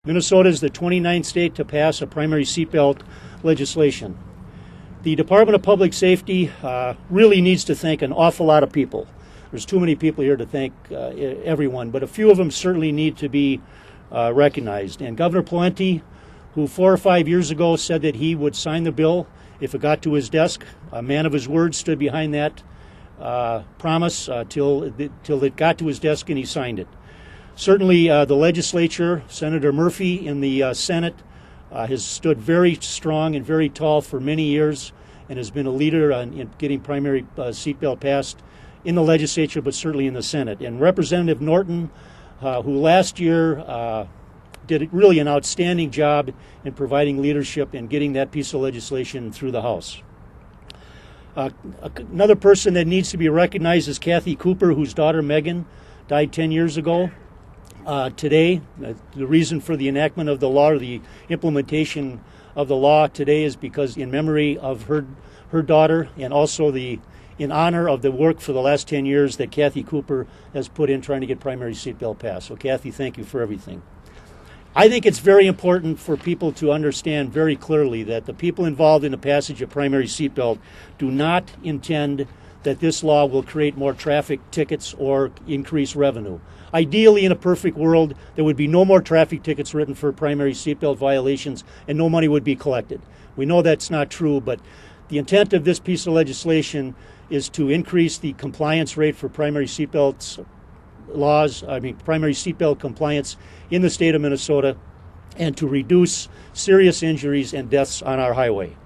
Minnesota is the 29th state to pass a primary seatbelt legislation. The Department of Public Safety really needs to thank an awful lot of people. There's too many people here to thank everyone, but a few of them certainly need to be recognized. And Governor Pawlenty, who 4 or 5 years ago said that he would sign the bill if it got to his desk, a man of his word, stood behind that promise till it got to his desk and he signed it. Certainly the legislature, Senator Murphy in the Senate, has stood very strong and very tall for many years and has been a leader in getting primary seatbelt passed in the legislature, but certainly in the Senate. And Representative Norton, who last year did really an outstanding job in providing leadership and getting that piece of legislation through the House. Another person that needs to be recognized is Kathy Cooper, whose daughter Megan died 10 years ago. Today, the reason for the enactment of the law or the implementation of the law today is because in memory of her daughter and also in honor of the work for the last 10 years that Kathy Cooper has put in trying to get primary seatbelt passed. So Kathy, thank you for everything. I think it's very important for people to understand very clearly that the people involved in the passage of primary seatbelt do not intend that this law will create more traffic tickets or increase revenue. Ideally, in a perfect world, there would be no more traffic tickets written for primary seatbelt violations and no money would be collected. We know that's not true, but the intent of this piece of legislation is to increase the compliance rate for primary seatbelt compliance in the state of Minnesota and to reduce serious injuries and deaths on our highway.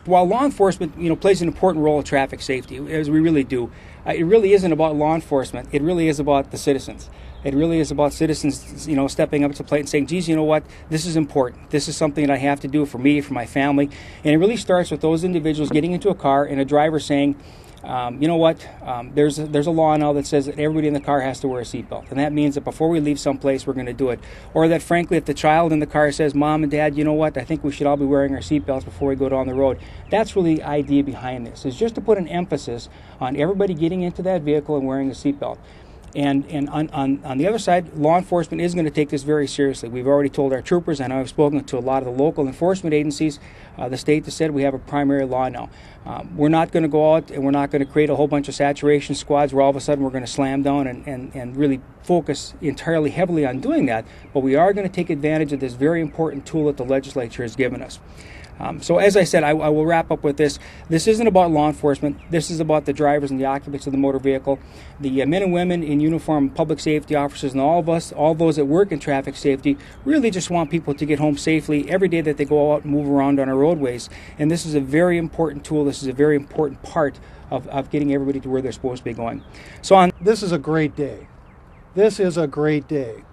While law enforcement, plays an important role in traffic safety, as we really do, it really isn't about law enforcement. It really is about the citizens. It really is about citizens, stepping up to the plate and saying, geez, you know what, this is important. This is something that I have to do for me, for my family. And it really starts with those individuals getting into a car and a driver saying, you know what, there's a law now that says that everybody in the car has to wear a seatbelt. And that means that before we leave someplace, we're going to do it. Or that, frankly, if the child in the car says, Mom and Dad, you know what, I think we should all be wearing our seatbelts before we go down the road. That's really the idea behind this, is just to put an emphasis on everybody getting into that vehicle and wearing a seatbelt. And on the other side, law enforcement is going to take this very seriously. We've already told our troopers, and I've spoken to a lot of the local enforcement agencies, the state has said we have a primary law now. We're not going to go out and we're not going to create a whole bunch of saturation squads where all of a sudden we're going to slam down and really focus entirely heavily on doing that, but we are going to take advantage of this very important tool that the legislature has given us. So as I said, I will wrap up with this. This isn't about law enforcement. This is about the drivers and the occupants of the motor vehicle. The men and women in uniform, public safety officers, and all of us, all those that work in traffic safety, really just want people to get home safely every day that they go out and move around on our roadways. And this is a very important tool. This is a very important part of getting everybody to where they're supposed to be going. This is a great day. This is a great day.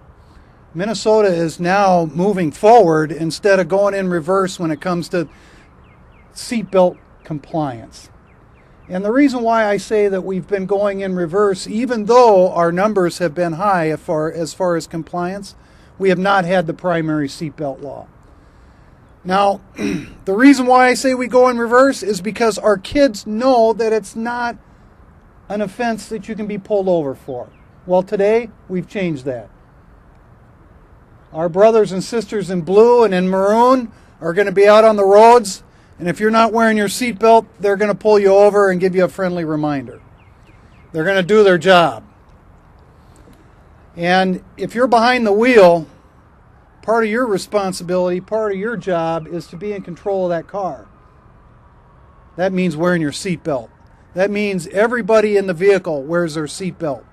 Minnesota is now moving forward instead of going in reverse when it comes to seatbelt compliance. And the reason why I say that we've been going in reverse, even though our numbers have been high as far as compliance, we have not had the primary seatbelt law. Now, the reason why I say we go in reverse is because our kids know that it's not an offense that you can be pulled over for. Well, today, we've changed that. Our brothers and sisters in blue and in maroon are going to be out on the roads, and if you're not wearing your seatbelt, they're going to pull you over and give you a friendly reminder. They're going to do their job. And if you're behind the wheel, part of your responsibility, part of your job is to be in control of that car. That means wearing your seatbelt. That means everybody in the vehicle wears their seatbelt.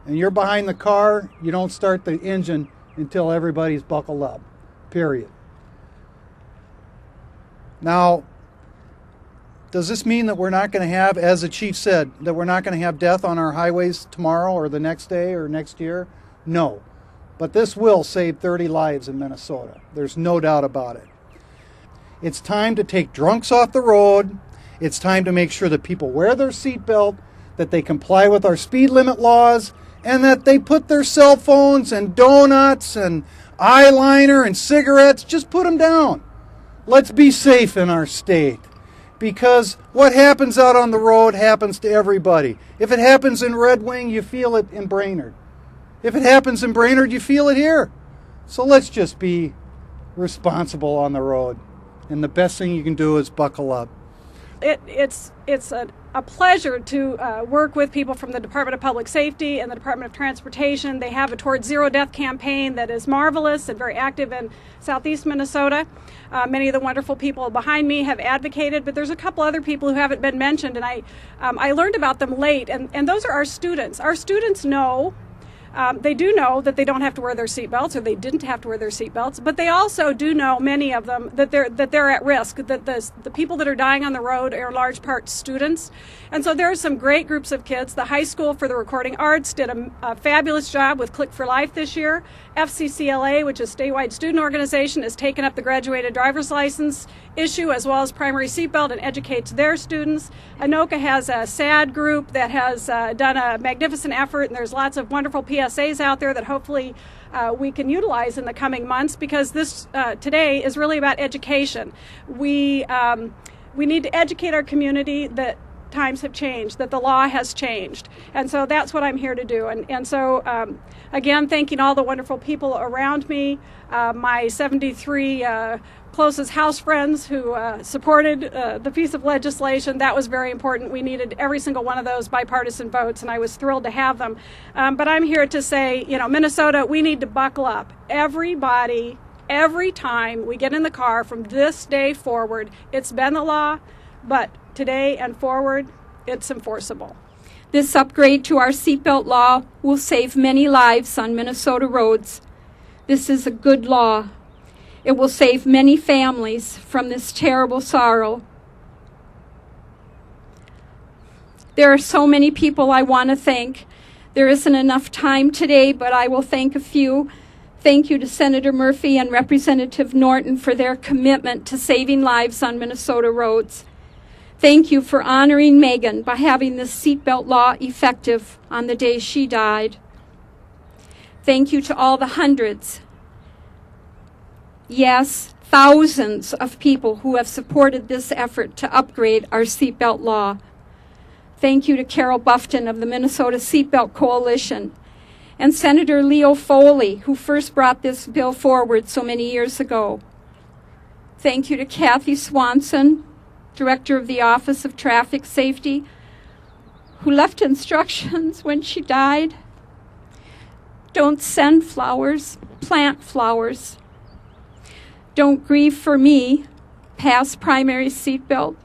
And you're behind the car, you don't start the engine until everybody's buckled up, period. Now, does this mean that we're not going to have, as the chief said, that we're not going to have death on our highways tomorrow or the next day or next year? No. But this will save 30 lives in Minnesota. There's no doubt about it. It's time to take drunks off the road. It's time to make sure that people wear their seatbelt, that they comply with our speed limit laws, and that they put their cell phones and donuts and eyeliner and cigarettes, just put them down. Let's be safe in our state, because what happens out on the road happens to everybody. If it happens in Red Wing, you feel it in Brainerd. If it happens in Brainerd, you feel it here. So let's just be responsible on the road. And the best thing you can do is buckle up. It's a pleasure to work with people from the Department of Public Safety and the Department of Transportation. They have a Towards Zero Death campaign that is marvelous and very active in southeast Minnesota. Many of the wonderful people behind me have advocated, but there's a couple other people who haven't been mentioned, and I learned about them late, and those are our students. Our students know. They do know that they don't have to wear their seatbelts, or they didn't have to wear their seatbelts, but they also do know, many of them, that they're at risk, that the people that are dying on the road are in large part students. And so there are some great groups of kids. The High School for the Recording Arts did a fabulous job with Click for Life this year. FCCLA, which is a statewide student organization, has taken up the graduated driver's license issue as well as primary seatbelt and educates their students. Anoka has a SAD group that has done a magnificent effort, and there's lots of wonderful PSAs out there that hopefully we can utilize in the coming months, because this today is really about education. We need to educate our community that times have changed, that the law has changed. And so that's what I'm here to do. And so, again, thanking all the wonderful people around me, my 73 closest house friends who supported the piece of legislation. That was very important. We needed every single one of those bipartisan votes, and I was thrilled to have them. But I'm here to say, Minnesota, we need to buckle up. Everybody, every time we get in the car from this day forward, it's been the law, but today and forward, it's enforceable. This upgrade to our seatbelt law will save many lives on Minnesota roads. This is a good law. It will save many families from this terrible sorrow. There are so many people I want to thank. There isn't enough time today, but I will thank a few. Thank you to Senator Murphy and Representative Norton for their commitment to saving lives on Minnesota roads. Thank you for honoring Megan by having this seatbelt law effective on the day she died. Thank you to all the hundreds, yes, thousands of people who have supported this effort to upgrade our seatbelt law. Thank you to Carol Buffton of the Minnesota Seatbelt Coalition and Senator Leo Foley, who first brought this bill forward so many years ago. Thank you to Kathy Swanson, Director of the Office of Traffic Safety, who left instructions when she died. Don't send flowers, plant flowers. Don't grieve for me, pass primary seatbelt.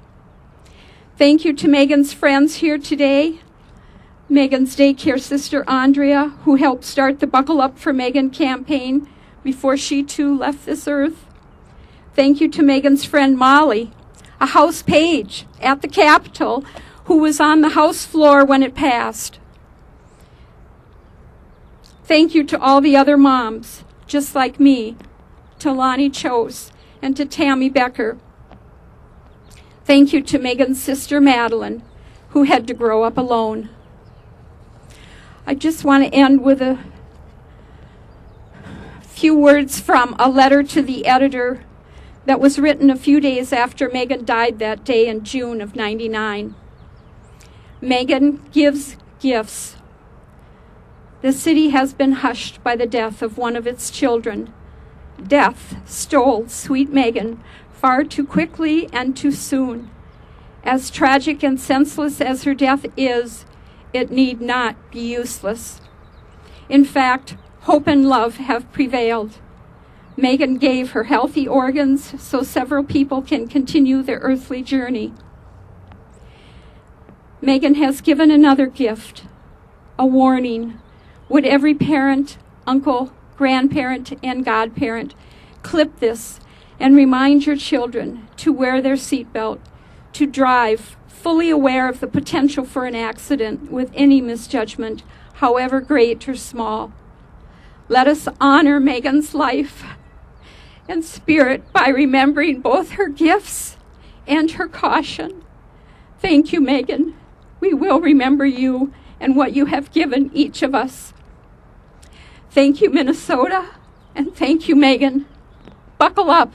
Thank you to Megan's friends here today. Megan's daycare sister, Andrea, who helped start the Buckle Up for Megan campaign before she too left this earth. Thank you to Megan's friend, Molly, a House page at the Capitol, who was on the House floor when it passed. Thank you to all the other moms, just like me, to Lonnie Chose and to Tammy Becker. Thank you to Megan's sister, Madeline, who had to grow up alone. I just want to end with a few words from a letter to the editor that was written a few days after Megan died that day in June of '99. Megan gives gifts. The city has been hushed by the death of one of its children. Death stole sweet Megan far too quickly and too soon. As tragic and senseless as her death is, it need not be useless. In fact, hope and love have prevailed. Megan gave her healthy organs so several people can continue their earthly journey. Megan has given another gift, a warning. Would every parent, uncle, grandparent, and godparent clip this and remind your children to wear their seatbelt, to drive fully aware of the potential for an accident with any misjudgment, however great or small. Let us honor Megan's life and spirit by remembering both her gifts and her caution. Thank you, Megan. We will remember you and what you have given each of us. Thank you, Minnesota, and thank you, Megan. Buckle up.